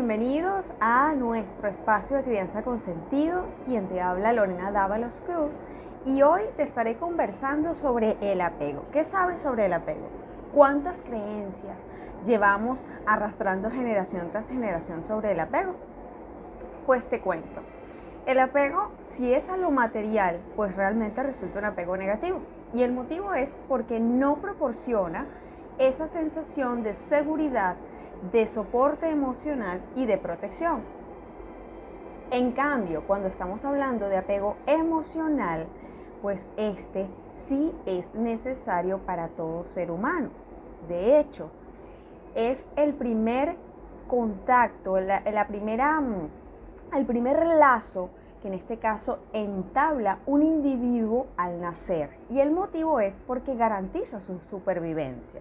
bienvenidos a nuestro espacio de crianza con sentido. Quien te habla, Lorena Dávalos Cruz, y hoy te estaré conversando sobre el apego. ¿Qué sabes sobre el apego? ¿Cuántas creencias llevamos arrastrando generación tras generación sobre el apego? Pues te cuento. El apego, si es a lo material, pues realmente resulta un apego negativo. Y el motivo es porque no proporciona esa sensación de seguridad, de soporte emocional y de protección. En cambio, cuando estamos hablando de apego emocional, pues este sí es necesario para todo ser humano. De hecho, es el primer contacto, el primer lazo que en este caso entabla un individuo al nacer. Y el motivo es porque garantiza su supervivencia.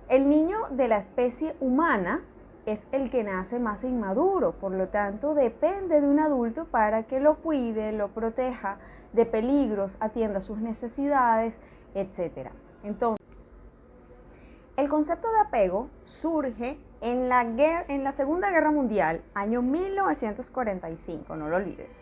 El niño de la especie humana es el que nace más inmaduro, por lo tanto depende de un adulto para que lo cuide, lo proteja de peligros, atienda sus necesidades, etc. Entonces, el concepto de apego surge en la Segunda Guerra Mundial, año 1945, no lo olvides,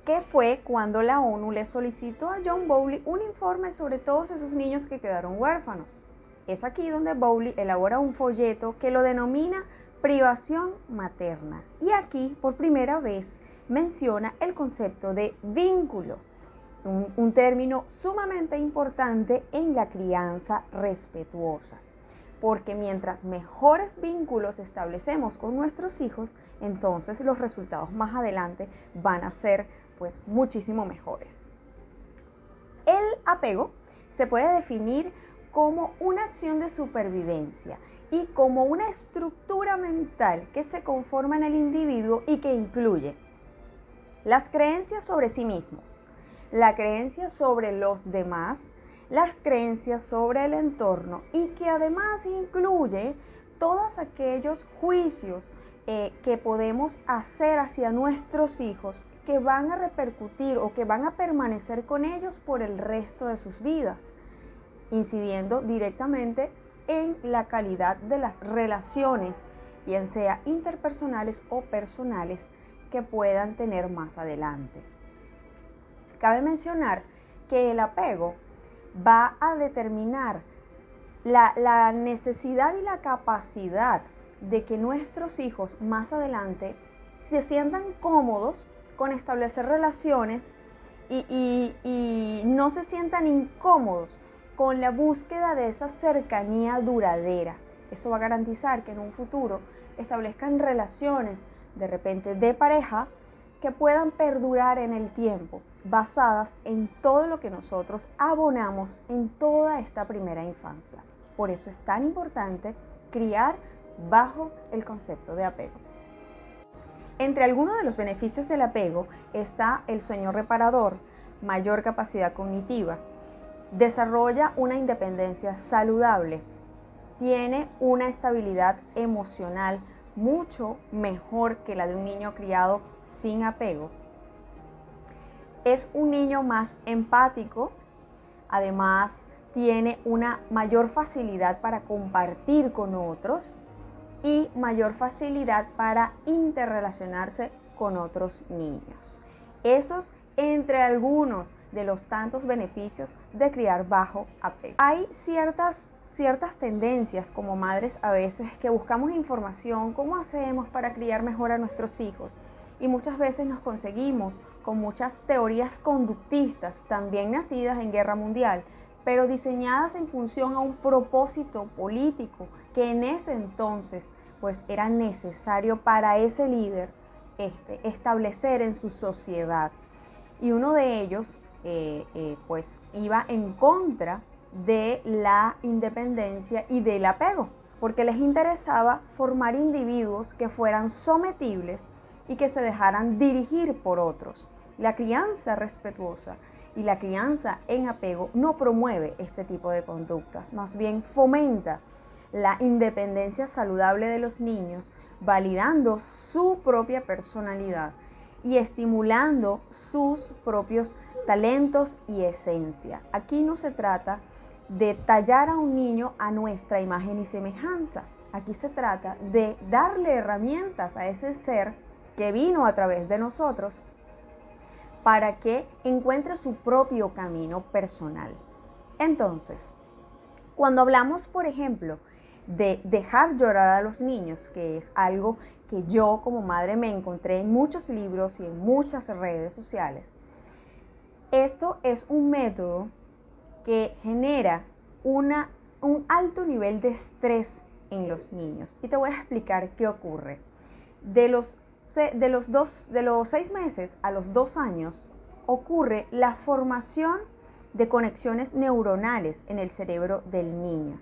que fue cuando la ONU le solicitó a John Bowlby un informe sobre todos esos niños que quedaron huérfanos. Es aquí donde Bowlby elabora un folleto que lo denomina privación materna. Y aquí, por primera vez, menciona el concepto de vínculo, un término sumamente importante en la crianza respetuosa. Porque mientras mejores vínculos establecemos con nuestros hijos, entonces los resultados más adelante van a ser pues muchísimo mejores. El apego se puede definir como una acción de supervivencia y como una estructura mental que se conforma en el individuo y que incluye las creencias sobre sí mismo, la creencia sobre los demás, las creencias sobre el entorno y que además incluye todos aquellos juicios que podemos hacer hacia nuestros hijos que van a repercutir o que van a permanecer con ellos por el resto de sus vidas, incidiendo directamente en la calidad de las relaciones, bien sea interpersonales o personales, que puedan tener más adelante. Cabe mencionar que el apego va a determinar la necesidad y la capacidad de que nuestros hijos más adelante se sientan cómodos con establecer relaciones y no se sientan incómodos con la búsqueda de esa cercanía duradera. Eso va a garantizar que en un futuro establezcan relaciones de repente de pareja que puedan perdurar en el tiempo, basadas en todo lo que nosotros abonamos en toda esta primera infancia. Por eso es tan importante criar bajo el concepto de apego. Entre algunos de los beneficios del apego está el sueño reparador, mayor capacidad cognitiva, desarrolla una independencia saludable, tiene una estabilidad emocional mucho mejor que la de un niño criado sin apego. Es un niño más empático, además tiene una mayor facilidad para compartir con otros y mayor facilidad para interrelacionarse con otros niños. Esos entre algunos de los tantos beneficios de criar bajo apego. Hay ciertas tendencias como madres a veces que buscamos información, cómo hacemos para criar mejor a nuestros hijos, y muchas veces nos conseguimos con muchas teorías conductistas, también nacidas en Guerra Mundial, pero diseñadas en función a un propósito político que en ese entonces pues era necesario para ese líder establecer en su sociedad. Y uno de ellos pues iba en contra de la independencia y del apego, porque les interesaba formar individuos que fueran sometibles y que se dejaran dirigir por otros. La crianza respetuosa y la crianza en apego no promueve este tipo de conductas, más bien fomenta la independencia saludable de los niños, validando su propia personalidad y estimulando sus propios talentos y esencia. Aquí no se trata de tallar a un niño a nuestra imagen y semejanza, Aquí se trata de darle herramientas a ese ser que vino a través de nosotros para que encuentre su propio camino personal. Entonces, cuando hablamos, por ejemplo, de dejar llorar a los niños, que es algo que yo como madre me encontré en muchos libros y en muchas redes sociales, esto es un método que genera un alto nivel de estrés en los niños. Y te voy a explicar qué ocurre. De los 6 meses a los 2 años ocurre la formación de conexiones neuronales en el cerebro del niño.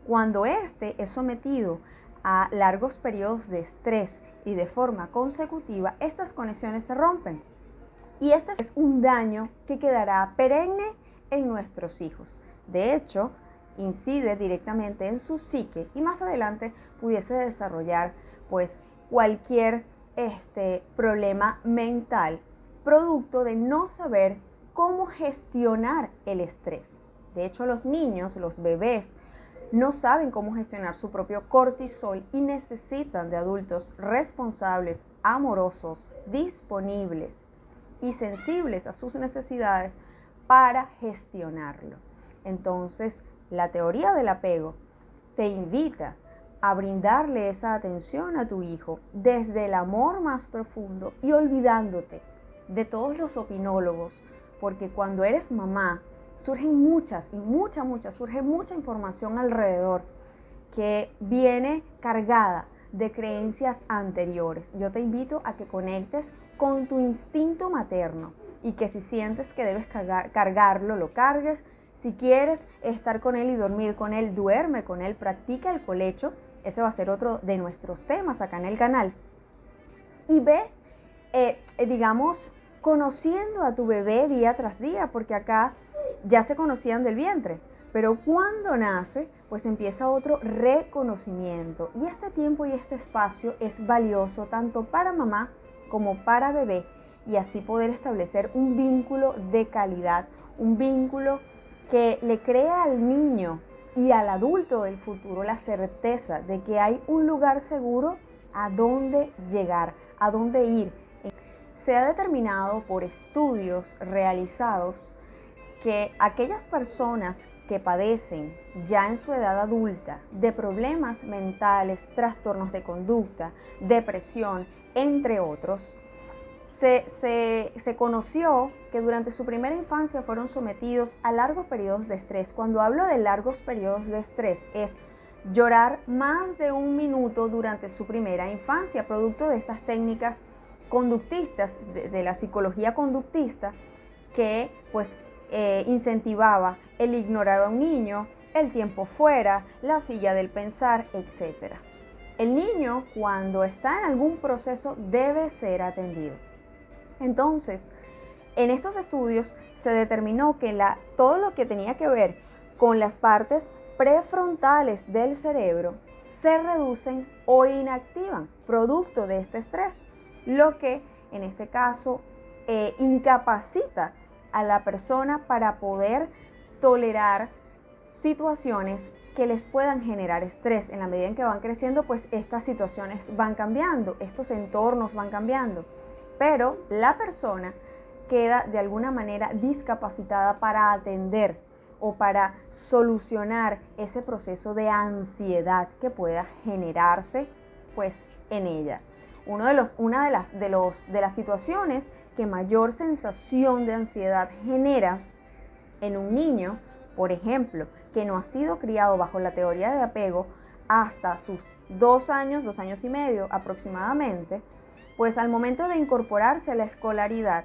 Cuando éste es sometido a largos periodos de estrés y de forma consecutiva, estas conexiones se rompen. Y este es un daño que quedará perenne en nuestros hijos. De hecho, incide directamente en su psique y más adelante pudiese desarrollar pues cualquier problema mental producto de no saber cómo gestionar el estrés. De hecho, los niños, los bebés, no saben cómo gestionar su propio cortisol y necesitan de adultos responsables, amorosos, disponibles y sensibles a sus necesidades para gestionarlo. Entonces, la teoría del apego te invita a brindarle esa atención a tu hijo desde el amor más profundo y olvidándote de todos los opinólogos, porque cuando eres mamá surgen surge mucha información alrededor que viene cargada de creencias anteriores. Yo te invito a que conectes con tu instinto materno y que si sientes que debes cargarlo, lo cargues. Si quieres estar con él y dormir con él, duerme con él, practica el colecho. Ese va a ser otro de nuestros temas acá en el canal. Y ve, conociendo a tu bebé día tras día, porque acá ya se conocían del vientre. Pero cuando nace, pues empieza otro reconocimiento. Y este tiempo y este espacio es valioso tanto para mamá como para bebé. Y así poder establecer un vínculo de calidad, un vínculo que le crea al niño y al adulto del futuro la certeza de que hay un lugar seguro a donde llegar, a dónde ir. Se ha determinado por estudios realizados que aquellas personas que padecen ya en su edad adulta de problemas mentales, trastornos de conducta, depresión, entre otros, se conoció que durante su primera infancia fueron sometidos a largos periodos de estrés. Cuando hablo de largos periodos de estrés es llorar más de 1 minuto durante su primera infancia, producto de estas técnicas conductistas, de la psicología conductista, que pues incentivaba el ignorar a un niño, el tiempo fuera, la silla del pensar, etc. El niño, cuando está en algún proceso, debe ser atendido. Entonces, en estos estudios se determinó que todo lo que tenía que ver con las partes prefrontales del cerebro se reducen o inactivan producto de este estrés, lo que en este caso incapacita a la persona para poder tolerar situaciones que les puedan generar estrés. En la medida en que van creciendo, pues estas situaciones van cambiando, estos entornos van cambiando, pero la persona queda de alguna manera discapacitada para atender o para solucionar ese proceso de ansiedad que pueda generarse pues en ella. Una de las situaciones que mayor sensación de ansiedad genera en un niño, por ejemplo, que no ha sido criado bajo la teoría de apego hasta sus 2 años, 2 años y medio aproximadamente, pues al momento de incorporarse a la escolaridad,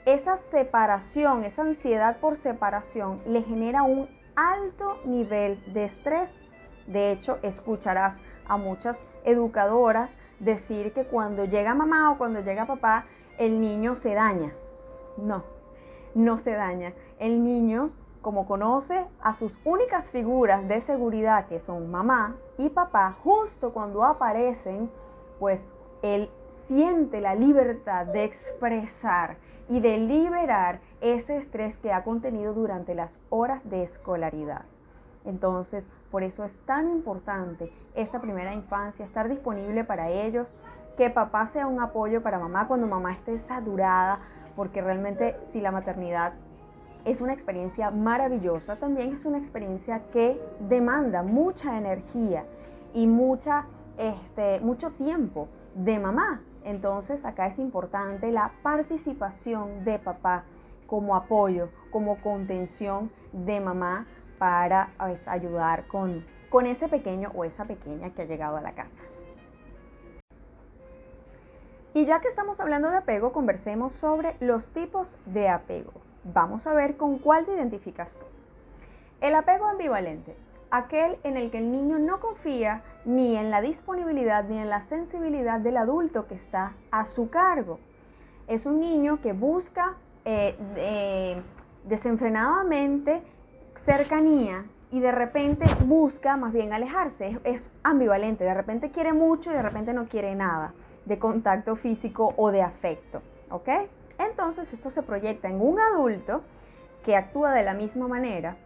esa separación, esa ansiedad por separación le genera un alto nivel de estrés. De hecho, escucharás a muchas educadoras decir que cuando llega mamá o cuando llega papá, el niño se daña. No, no se daña. El niño, como conoce a sus únicas figuras de seguridad, que son mamá y papá, justo cuando aparecen, pues él siente la libertad de expresar y de liberar ese estrés que ha contenido durante las horas de escolaridad. Entonces, Por eso es tan importante esta primera infancia, estar disponible para ellos, que papá sea un apoyo para mamá cuando mamá esté saturada, porque realmente si la maternidad es una experiencia maravillosa, también es una experiencia que demanda mucha energía y mucho tiempo de mamá. Entonces acá es importante la participación de papá como apoyo, como contención de mamá para ayudar con ese pequeño o esa pequeña que ha llegado a la casa. Y ya que estamos hablando de apego, conversemos sobre los tipos de apego. Vamos a ver con cuál te identificas tú. El apego ambivalente, aquel en el que el niño no confía ni en la disponibilidad ni en la sensibilidad del adulto que está a su cargo. Es un niño que busca desenfrenadamente cercanía y de repente busca más bien alejarse. Es ambivalente, de repente quiere mucho y de repente no quiere nada de contacto físico o de afecto, ¿ok? Entonces esto se proyecta en un adulto que actúa de la misma manera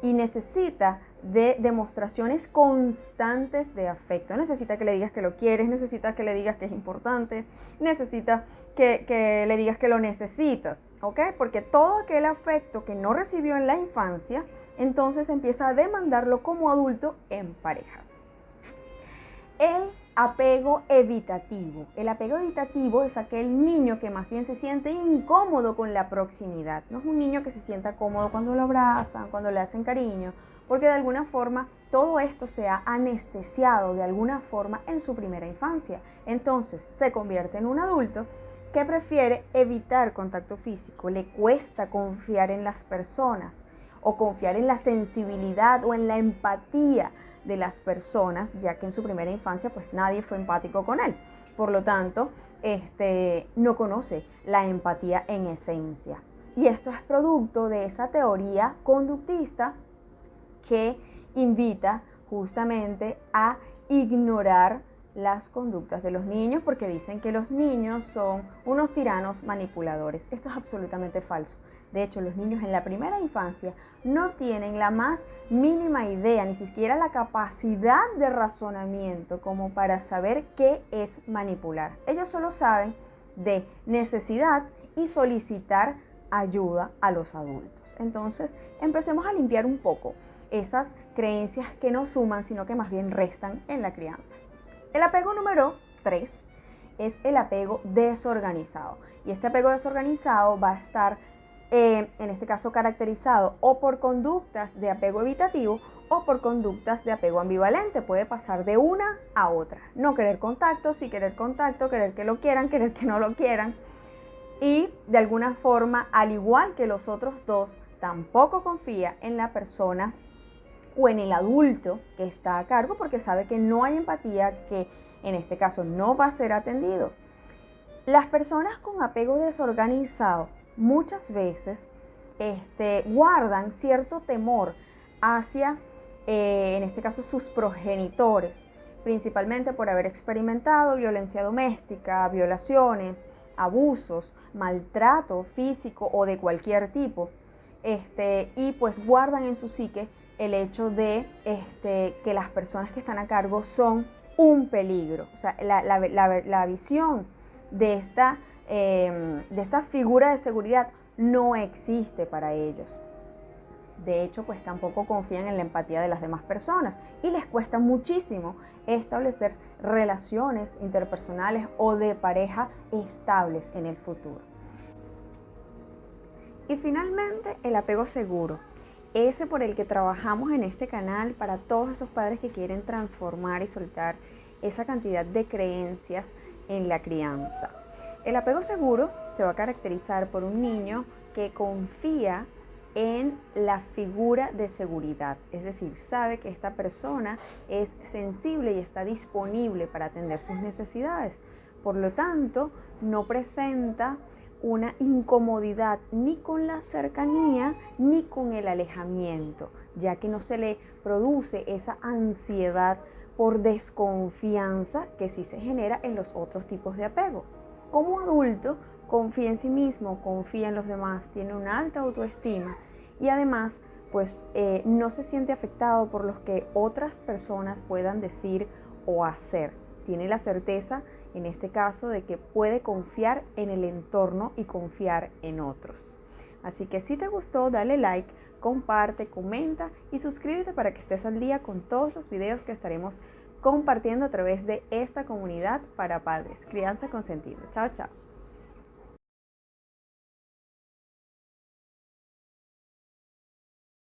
y necesita de demostraciones constantes de afecto. Necesita que le digas que lo quieres, necesita que le digas que es importante, necesita que le digas que lo necesitas, ¿ok? Porque todo aquel afecto que no recibió en la infancia, entonces empieza a demandarlo como adulto en pareja. El apego evitativo. El apego evitativo es aquel niño que más bien se siente incómodo con la proximidad. No es un niño que se sienta cómodo cuando lo abrazan, cuando le hacen cariño, porque de alguna forma todo esto se ha anestesiado de alguna forma en su primera infancia. Entonces se convierte en un adulto que prefiere evitar contacto físico, le cuesta confiar en las personas o confiar en la sensibilidad o en la empatía de las personas, ya que en su primera infancia pues nadie fue empático con él. Por lo tanto, no conoce la empatía en esencia. Y esto es producto de esa teoría conductista que invita justamente a ignorar las conductas de los niños, porque dicen que los niños son unos tiranos manipuladores. Esto es absolutamente falso. De hecho, los niños en la primera infancia no tienen la más mínima idea, ni siquiera la capacidad de razonamiento como para saber qué es manipular. Ellos solo saben de necesidad y solicitar ayuda a los adultos. Entonces, empecemos a limpiar un poco esas creencias que no suman, sino que más bien restan en la crianza. El apego número 3 es el apego desorganizado. Y este apego desorganizado va a estar, en este caso, caracterizado o por conductas de apego evitativo o por conductas de apego ambivalente. Puede pasar de una a otra. No querer contacto, sí querer contacto, querer que lo quieran, querer que no lo quieran. Y de alguna forma, al igual que los otros dos, tampoco confía en la persona o en el adulto que está a cargo porque sabe que no hay empatía, que en este caso no va a ser atendido. Las personas con apego desorganizado muchas veces guardan cierto temor hacia, en este caso, sus progenitores, principalmente por haber experimentado violencia doméstica, violaciones, abusos, maltrato físico o de cualquier tipo, y pues guardan en su psique el hecho de que las personas que están a cargo son un peligro. O sea, la visión de esta figura de seguridad no existe para ellos. De hecho, pues tampoco confían en la empatía de las demás personas y les cuesta muchísimo establecer relaciones interpersonales o de pareja estables en el futuro. Y finalmente, el apego seguro. Ese por el que trabajamos en este canal para todos esos padres que quieren transformar y soltar esa cantidad de creencias en la crianza. El apego seguro se va a caracterizar por un niño que confía en la figura de seguridad, es decir, sabe que esta persona es sensible y está disponible para atender sus necesidades. Por lo tanto, no presenta una incomodidad ni con la cercanía ni con el alejamiento, ya que no se le produce esa ansiedad por desconfianza que sí se genera en los otros tipos de apego. Como adulto, confía en sí mismo, confía en los demás, tiene una alta autoestima y además pues no se siente afectado por lo que otras personas puedan decir o hacer. Tiene la certeza, en este caso, de que puede confiar en el entorno y confiar en otros. Así que si te gustó, dale like, comparte, comenta y suscríbete para que estés al día con todos los videos que estaremos compartiendo a través de esta comunidad para padres. Crianza con sentido. Chao, chao.